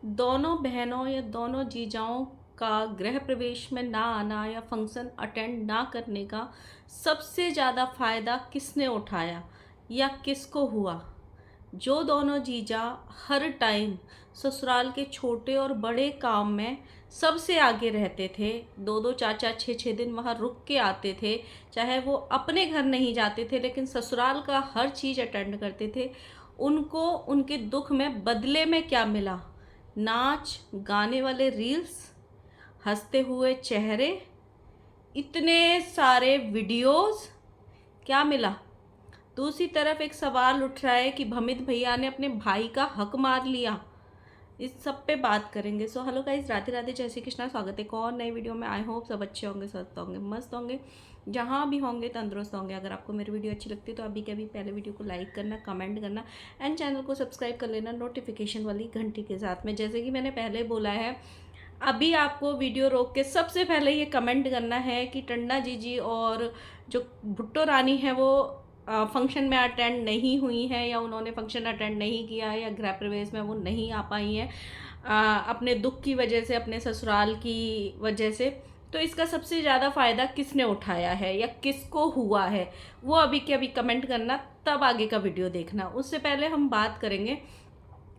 दोनों बहनों या दोनों जीजाओं का गृह प्रवेश में ना आना या फंक्शन अटेंड ना करने का सबसे ज़्यादा फ़ायदा किसने उठाया या किसको हुआ? जो दोनों जीजा हर टाइम ससुराल के छोटे और बड़े काम में सबसे आगे रहते थे, दो दो चार चार छः छः दिन वहाँ रुक के आते थे, चाहे वो अपने घर नहीं जाते थे लेकिन ससुराल का हर चीज़ अटेंड करते थे। उनको उनके दुख में बदले में क्या मिला? नाच गाने वाले रील्स, हंसते हुए चेहरे, इतने सारे वीडियोस, क्या मिला? दूसरी तरफ एक सवाल उठ रहा है कि भमित भैया ने अपने भाई का हक मार लिया। इस सब पे बात करेंगे। So hello guys, Radhe Radhe, जय श्री कृष्णा। स्वागत है एक और नई वीडियो में। आई होप सब अच्छे होंगे, स्वस्थ होंगे, मस्त होंगे, जहाँ भी होंगे तंदुरुस्त होंगे। अगर आपको मेरी वीडियो अच्छी लगती है तो अभी के अभी पहले वीडियो को लाइक करना, कमेंट करना एंड चैनल को सब्सक्राइब कर लेना नोटिफिकेशन वाली घंटी के साथ में। जैसे कि मैंने पहले बोला है, अभी आपको वीडियो रोक के सबसे पहले ये कमेंट करना है कि टंडा जीजी और जो भुट्टो रानी है वो फंक्शन में अटेंड नहीं हुई हैं या उन्होंने फंक्शन अटेंड नहीं किया है या गृह प्रवेश में वो नहीं आ पाई हैं अपने दुख की वजह से, अपने ससुराल की वजह से। तो इसका सबसे ज़्यादा फ़ायदा किसने उठाया है या किसको हुआ है, वो अभी के अभी कमेंट करना, तब आगे का वीडियो देखना। उससे पहले हम बात करेंगे,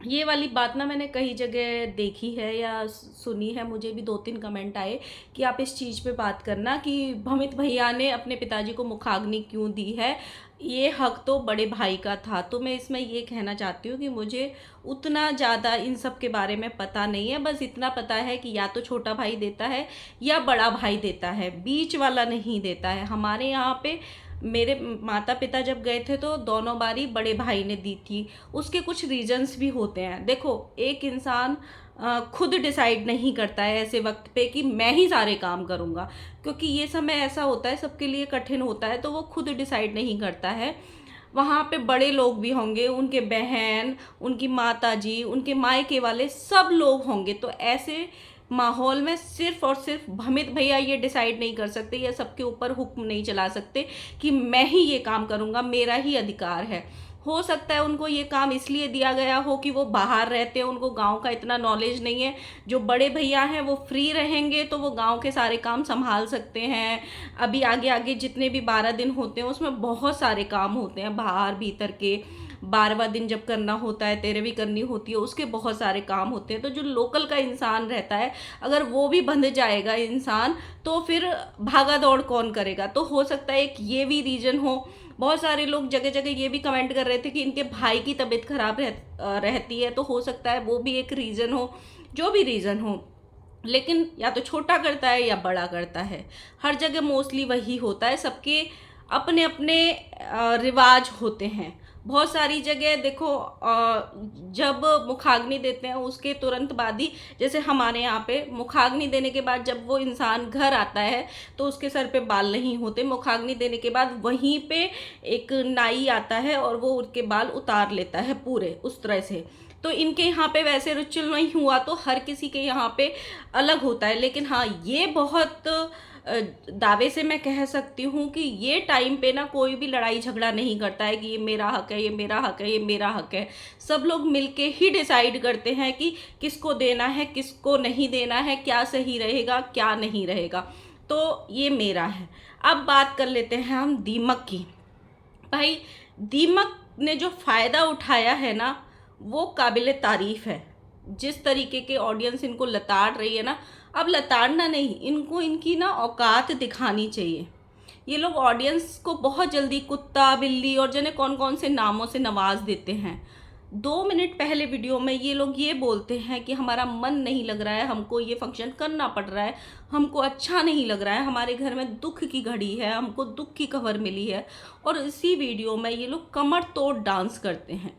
ये वाली बात ना मैंने कई जगह देखी है या सुनी है, मुझे भी 2-3 कमेंट आए कि आप इस चीज़ पे बात करना कि भमित भैया ने अपने पिताजी को मुखाग्नि क्यों दी है, ये हक तो बड़े भाई का था। तो मैं इसमें ये कहना चाहती हूँ कि मुझे उतना ज़्यादा इन सब के बारे में पता नहीं है। बस इतना पता है कि या तो छोटा भाई देता है या बड़ा भाई देता है, बीच वाला नहीं देता है। हमारे यहाँ पे मेरे माता पिता जब गए थे तो दोनों बारी बड़े भाई ने दी थी। उसके कुछ रीजंस भी होते हैं। देखो, एक इंसान खुद डिसाइड नहीं करता है ऐसे वक्त पे कि मैं ही सारे काम करूँगा, क्योंकि ये समय ऐसा होता है, सबके लिए कठिन होता है, तो वो खुद डिसाइड नहीं करता है। वहाँ पे बड़े लोग भी होंगे, उनके बहन, उनकी माता जी, उनके मायके वाले सब लोग होंगे। तो ऐसे माहौल में सिर्फ और सिर्फ भमित भैया ये डिसाइड नहीं कर सकते या सबके ऊपर हुक्म नहीं चला सकते कि मैं ही ये काम करूँगा, मेरा ही अधिकार है। हो सकता है उनको ये काम इसलिए दिया गया हो कि वो बाहर रहते हैं, उनको गांव का इतना नॉलेज नहीं है। जो बड़े भैया हैं वो फ्री रहेंगे तो वो गांव के सारे काम संभाल सकते हैं। अभी आगे आगे जितने भी 12 दिन होते हैं उसमें बहुत सारे काम होते हैं, बाहर भीतर के। 12वां दिन जब करना होता है, 13वीं करनी होती है, उसके बहुत सारे काम होते हैं। तो जो लोकल का इंसान रहता है, अगर वो भी बंध जाएगा इंसान, तो फिर भागा दौड़ कौन करेगा? तो हो सकता है एक ये भी रीजन हो। बहुत सारे लोग जगह जगह ये भी कमेंट कर रहे थे कि इनके भाई की तबीयत खराब रहती है, तो हो सकता है वो भी एक रीज़न हो। जो भी रीज़न हो, लेकिन या तो छोटा करता है या बड़ा करता है। हर जगह मोस्टली वही होता है, सबके अपने अपने रिवाज होते हैं। बहुत सारी जगह देखो, जब मुखाग्नि देते हैं उसके तुरंत बाद ही, जैसे हमारे यहाँ पे मुखाग्नि देने के बाद जब वो इंसान घर आता है तो उसके सर पे बाल नहीं होते। मुखाग्नि देने के बाद वहीं पे एक नाई आता है और वो उनके बाल उतार लेता है पूरे उस तरह से। तो इनके यहाँ पे वैसे रिचुअल नहीं हुआ, तो हर किसी के यहाँ पे अलग होता है। लेकिन हाँ, ये बहुत दावे से मैं कह सकती हूँ कि ये टाइम पे ना कोई भी लड़ाई झगड़ा नहीं करता है कि ये मेरा हक है, ये मेरा हक है, ये मेरा हक है। सब लोग मिलके ही डिसाइड करते हैं कि किसको देना है, किसको नहीं देना है, क्या सही रहेगा, क्या नहीं रहेगा। तो ये मेरा है। अब बात कर लेते हैं हम दीमक की। भाई, दीमक ने जो फ़ायदा उठाया है ना, वो काबिल तारीफ़ है। जिस तरीके के ऑडियंस इनको लताड़ रही है ना, अब लताड़ना नहीं, इनको इनकी ना औकात दिखानी चाहिए। ये लोग ऑडियंस को बहुत जल्दी कुत्ता, बिल्ली और जाने कौन कौन से नामों से नवाज देते हैं। 2 मिनट पहले वीडियो में ये लोग ये बोलते हैं कि हमारा मन नहीं लग रहा है, हमको ये फंक्शन करना पड़ रहा है, हमको अच्छा नहीं लग रहा है, हमारे घर में दुख की घड़ी है, हमको दुख की खबर मिली है। और इसी वीडियो में ये लोग कमर तोड़ डांस करते हैं।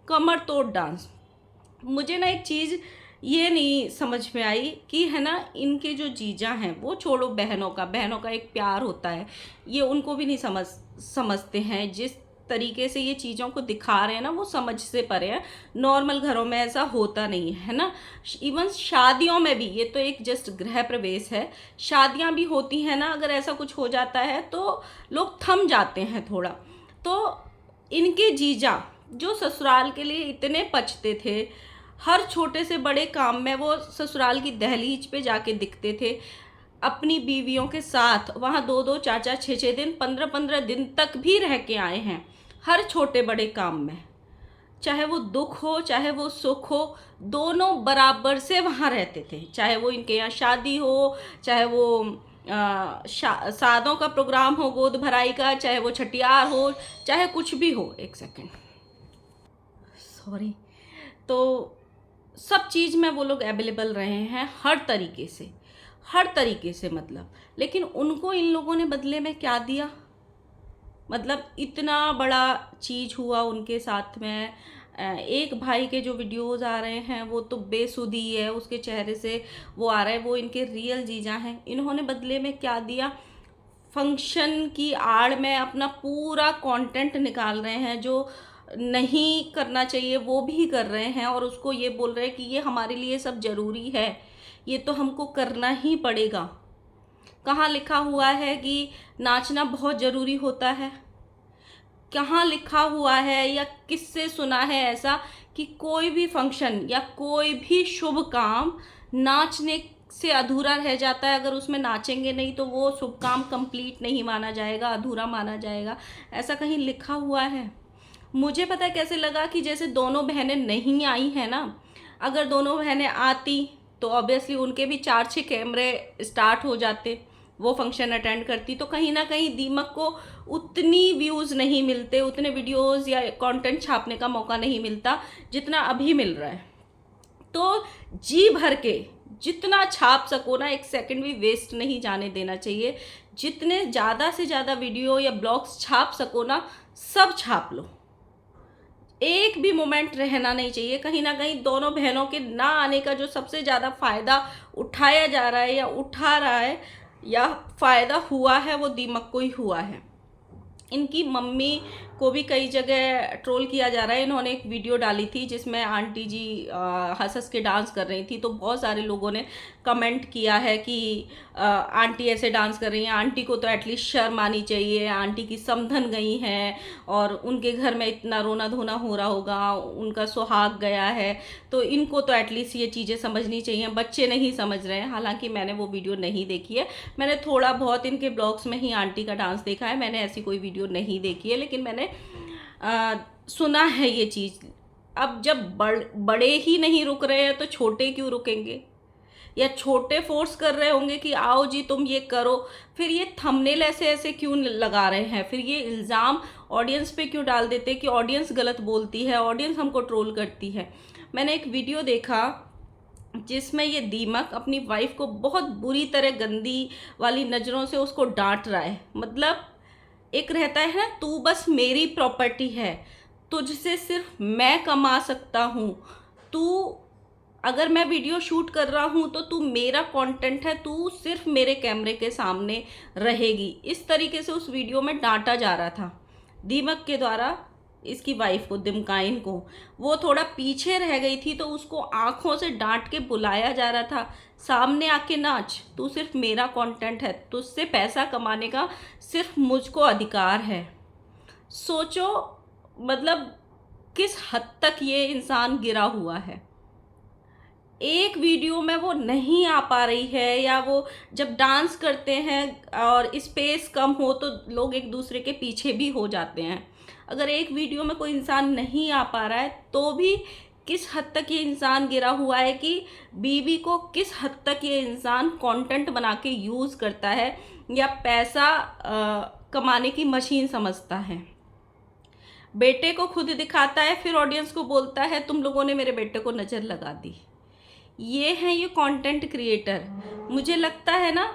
कमर तोड़ डांस। मुझे ना एक चीज़ ये नहीं समझ में आई कि है ना, इनके जो जीजा हैं, वो छोड़ो, बहनों का एक प्यार होता है, ये उनको भी नहीं समझते हैं। जिस तरीके से ये चीज़ों को दिखा रहे हैं ना, वो समझ से परे है। नॉर्मल घरों में ऐसा होता नहीं है ना। इवन शादियों में भी, ये तो एक जस्ट गृह प्रवेश है, शादियां भी होती हैं ना, अगर ऐसा कुछ हो जाता है तो लोग थम जाते हैं थोड़ा। तो इनके जीजा जो ससुराल के लिए इतने पचते थे, हर छोटे से बड़े काम में वो ससुराल की दहलीज पे जाके दिखते थे, अपनी बीवियों के साथ वहाँ 2-2 4-4 6-6 दिन 15-15 दिन तक भी रह के आए हैं, हर छोटे बड़े काम में। चाहे वो दुख हो चाहे वो सुख हो, दोनों बराबर से वहाँ रहते थे। चाहे वो इनके यहाँ शादी हो, चाहे वो सादों का प्रोग्राम हो, गोद भराई का, चाहे वो छठियार हो, चाहे कुछ भी हो। एक सेकेंड, सॉरी। तो सब चीज़ में वो लोग अवेलेबल रहे हैं, हर तरीके से, हर तरीके से मतलब। लेकिन उनको इन लोगों ने बदले में क्या दिया? मतलब इतना बड़ा चीज़ हुआ उनके साथ में। एक भाई के जो वीडियोस आ रहे हैं वो तो बेसुधी है, उसके चेहरे से वो आ रहा है, वो इनके रियल जीजा हैं। इन्होंने बदले में क्या दिया? फंक्शन की आड़ में अपना पूरा कंटेंट निकाल रहे हैं, जो नहीं करना चाहिए वो भी कर रहे हैं, और उसको ये बोल रहे हैं कि ये हमारे लिए सब ज़रूरी है, ये तो हमको करना ही पड़ेगा। कहाँ लिखा हुआ है कि नाचना बहुत ज़रूरी होता है? कहाँ लिखा हुआ है या किससे सुना है ऐसा कि कोई भी फंक्शन या कोई भी शुभ काम नाचने से अधूरा रह जाता है? अगर उसमें नाचेंगे नहीं तो वो शुभ काम कंप्लीट नहीं माना जाएगा, अधूरा माना जाएगा। ऐसा कहीं लिखा हुआ है? मुझे पता है कैसे लगा कि जैसे दोनों बहनें नहीं आई हैं ना, अगर दोनों बहनें आती तो ऑब्वियसली उनके भी 4-6 कैमरे स्टार्ट हो जाते, वो फंक्शन अटेंड करती, तो कहीं ना कहीं दीमक को उतनी व्यूज़ नहीं मिलते, उतने वीडियोस या कंटेंट छापने का मौका नहीं मिलता जितना अभी मिल रहा है। तो जी भर के जितना छाप सको ना, एक सेकंड भी वेस्ट नहीं जाने देना चाहिए। जितने ज़्यादा से ज़्यादा वीडियो या ब्लॉग्स छाप सको ना, सब छाप लो, एक भी मोमेंट रहना नहीं चाहिए। कहीं ना कहीं दोनों बहनों के ना आने का जो सबसे ज़्यादा फ़ायदा उठाया जा रहा है या उठा रहा है या फ़ायदा हुआ है, वो दीमक को ही हुआ है। इनकी मम्मी को भी कई जगह ट्रोल किया जा रहा है। इन्होंने एक वीडियो डाली थी जिसमें आंटी जी हंस हंस के डांस कर रही थी, तो बहुत सारे लोगों ने कमेंट किया है कि आंटी ऐसे डांस कर रही हैं, आंटी को तो एटलीस्ट शर्म आनी चाहिए, आंटी की समधन गई हैं और उनके घर में इतना रोना धोना हो रहा होगा, उनका सुहाग गया है, तो इनको तो एटलीस्ट ये चीज़ें समझनी चाहिए, बच्चे नहीं समझ रहे हैं। हालांकि मैंने वो वीडियो नहीं देखी है, मैंने थोड़ा बहुत इनके ब्लॉग्स में ही आंटी का डांस देखा है, मैंने ऐसी कोई वीडियो नहीं देखी है, लेकिन मैंने सुना है ये चीज़। अब जब बड़े ही नहीं रुक रहे हैं तो छोटे क्यों रुकेंगे? या छोटे फोर्स कर रहे होंगे कि आओ जी तुम ये करो, फिर ये थंबनेल ऐसे ऐसे क्यों लगा रहे हैं? फिर ये इल्ज़ाम ऑडियंस पे क्यों डाल देते हैं कि ऑडियंस गलत बोलती है, ऑडियंस हमको ट्रोल करती है? मैंने एक वीडियो देखा जिसमें ये दीमक अपनी वाइफ को बहुत बुरी तरह गंदी वाली नज़रों से उसको डांट रहा है। मतलब एक रहता है ना, तू बस मेरी प्रॉपर्टी है, तुझसे सिर्फ मैं कमा सकता हूँ, तू अगर मैं वीडियो शूट कर रहा हूँ तो तू मेरा कंटेंट है, तू सिर्फ मेरे कैमरे के सामने रहेगी। इस तरीके से उस वीडियो में डांटा जा रहा था दीमक के द्वारा इसकी वाइफ को, दिमकाइन को। वो थोड़ा पीछे रह गई थी तो उसको आंखों से डांट के बुलाया जा रहा था, सामने आके नाच, तू सिर्फ मेरा कंटेंट है, तुझसे पैसा कमाने का सिर्फ मुझको अधिकार है। सोचो मतलब किस हद तक ये इंसान गिरा हुआ है। एक वीडियो में वो नहीं आ पा रही है, या वो जब डांस करते हैं और स्पेस कम हो तो लोग एक दूसरे के पीछे भी हो जाते हैं। अगर एक वीडियो में कोई इंसान नहीं आ पा रहा है तो भी किस हद तक ये इंसान गिरा हुआ है कि बीवी को किस हद तक ये इंसान कंटेंट बना के यूज़ करता है या पैसा कमाने की मशीन समझता है। बेटे को खुद दिखाता है, फिर ऑडियंस को बोलता है तुम लोगों ने मेरे बेटे को नज़र लगा दी। ये हैं ये कंटेंट क्रिएटर। मुझे लगता है ना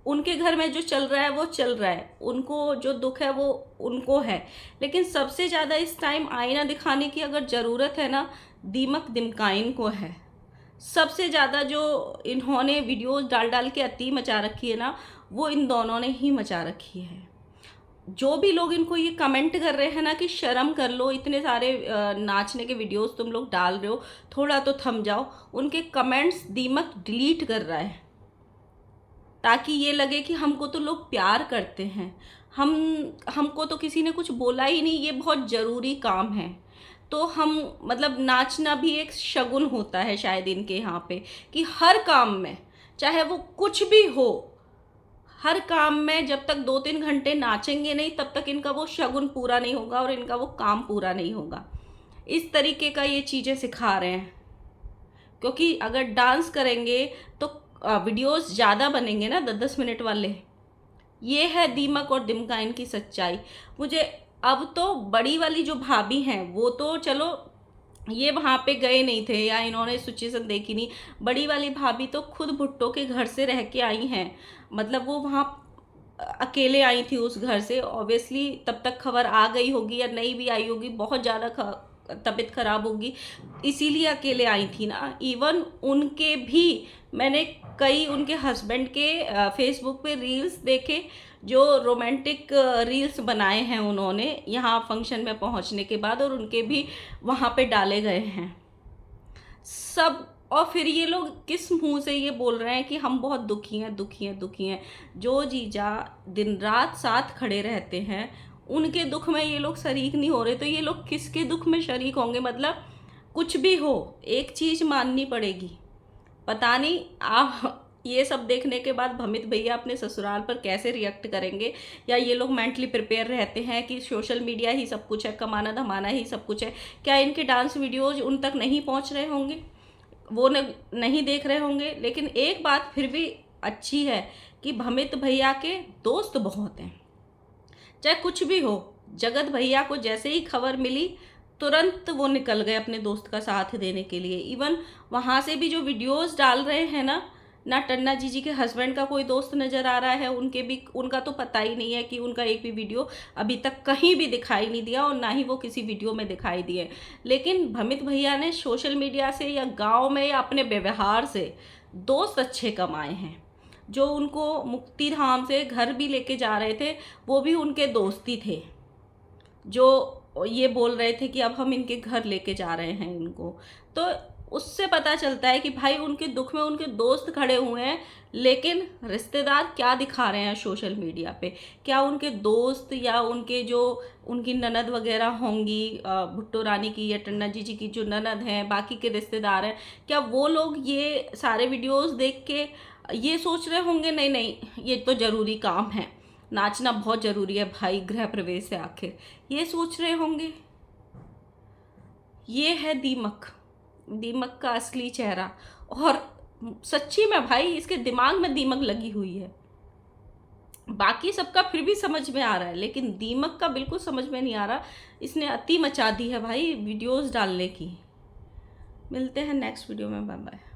उनके घर में जो चल रहा है वो चल रहा है, उनको जो दुख है वो उनको है, लेकिन सबसे ज़्यादा इस टाइम आईना दिखाने की अगर ज़रूरत है ना, दीमक दिमकाइन को है। सबसे ज़्यादा जो इन्होंने वीडियोस डाल डाल के अति मचा रखी है ना, वो इन दोनों ने ही मचा रखी है। जो भी लोग इनको ये कमेंट कर रहे हैं ना कि शर्म कर लो, इतने सारे नाचने के वीडियोस तुम लोग डाल रहे हो, थोड़ा तो थम जाओ, उनके कमेंट्स दीमक डिलीट कर रहा है ताकि ये लगे कि हमको तो लोग प्यार करते हैं, हमको तो किसी ने कुछ बोला ही नहीं, ये बहुत ज़रूरी काम है। तो हम मतलब नाचना भी एक शगुन होता है शायद इनके यहाँ पे, कि हर काम में चाहे वो कुछ भी हो, हर काम में जब तक 2-3 घंटे नाचेंगे नहीं तब तक इनका वो शगुन पूरा नहीं होगा और इनका वो काम पूरा नहीं होगा। इस तरीके का ये चीज़ें सिखा रहे हैं, क्योंकि अगर डांस करेंगे तो वीडियोस ज़्यादा बनेंगे ना, 10-10 मिनट वाले। ये है दीमक और दिमका इनकी सच्चाई। मुझे अब तो बड़ी वाली जो भाभी हैं वो तो चलो ये वहाँ पे गए नहीं थे या इन्होंने सिचुएशन देखी नहीं। बड़ी वाली भाभी तो खुद भुट्टो के घर से रह के आई हैं, मतलब वो वहाँ अकेले आई थी उस घर से। ऑब्वियसली तब तक खबर आ गई होगी या नहीं भी आई होगी, बहुत ज़्यादा तबीयत खराब होगी इसीलिए अकेले आई थी ना। इवन उनके भी मैंने कई उनके हस्बैंड के फेसबुक पे रील्स देखे, जो रोमांटिक रील्स बनाए हैं उन्होंने यहाँ फंक्शन में पहुँचने के बाद, और उनके भी वहाँ पे डाले गए हैं सब। और फिर ये लोग किस मुंह से ये बोल रहे हैं कि हम बहुत दुखी हैं, दुखी हैं, दुखी हैं। जो जीजा दिन रात साथ खड़े रहते हैं उनके दुख में ये लोग शरीक नहीं हो रहे, तो ये लोग किसके दुख में शरीक होंगे? मतलब कुछ भी हो, एक चीज़ माननी पड़ेगी। पता नहीं आप ये सब देखने के बाद भमित भैया अपने ससुराल पर कैसे रिएक्ट करेंगे, या ये लोग मेंटली प्रिपेयर रहते हैं कि सोशल मीडिया ही सब कुछ है, कमाना धमाना ही सब कुछ है। क्या इनके डांस वीडियोज उन तक नहीं पहुंच रहे होंगे, वो नहीं देख रहे होंगे? लेकिन एक बात फिर भी अच्छी है कि भमित भैया के दोस्त बहुत हैं। चाहे कुछ भी हो, जगत भैया को जैसे ही खबर मिली तुरंत वो निकल गए अपने दोस्त का साथ देने के लिए। इवन वहाँ से भी जो वीडियोस डाल रहे हैं ना टन्ना जीजी के हस्बैंड का कोई दोस्त नज़र आ रहा है, उनका तो पता ही नहीं है कि उनका एक भी वीडियो अभी तक कहीं भी दिखाई नहीं दिया, और ना ही वो किसी वीडियो में दिखाई दिए। लेकिन भमित भैया ने सोशल मीडिया से या गाँव में या अपने व्यवहार से दोस्त अच्छे कमाए हैं। जो उनको मुक्ति धाम से घर भी लेके जा रहे थे वो भी उनके दोस्त ही थे, जो ये बोल रहे थे कि अब हम इनके घर लेके जा रहे हैं इनको। तो उससे पता चलता है कि भाई उनके दुख में उनके दोस्त खड़े हुए हैं, लेकिन रिश्तेदार क्या दिखा रहे हैं सोशल मीडिया पे? क्या उनके दोस्त या उनके जो उनकी ननद वगैरह होंगी, भुट्टो रानी की या टन्ना जीजी की जो ननद हैं, बाकी के रिश्तेदार हैं, क्या वो लोग ये सारे वीडियोस देख के ये सोच रहे होंगे नहीं नहीं ये तो ज़रूरी काम है, नाचना बहुत ज़रूरी है भाई, गृह प्रवेश है आखिर, ये सोच रहे होंगे? ये है दीमक, दीमक का असली चेहरा। और सच्ची में भाई इसके दिमाग में दीमक लगी हुई है। बाकी सबका फिर भी समझ में आ रहा है, लेकिन दीमक का बिल्कुल समझ में नहीं आ रहा। इसने अति मचा दी है भाई वीडियोस डालने की। मिलते हैं नेक्स्ट वीडियो में, बाय बाय।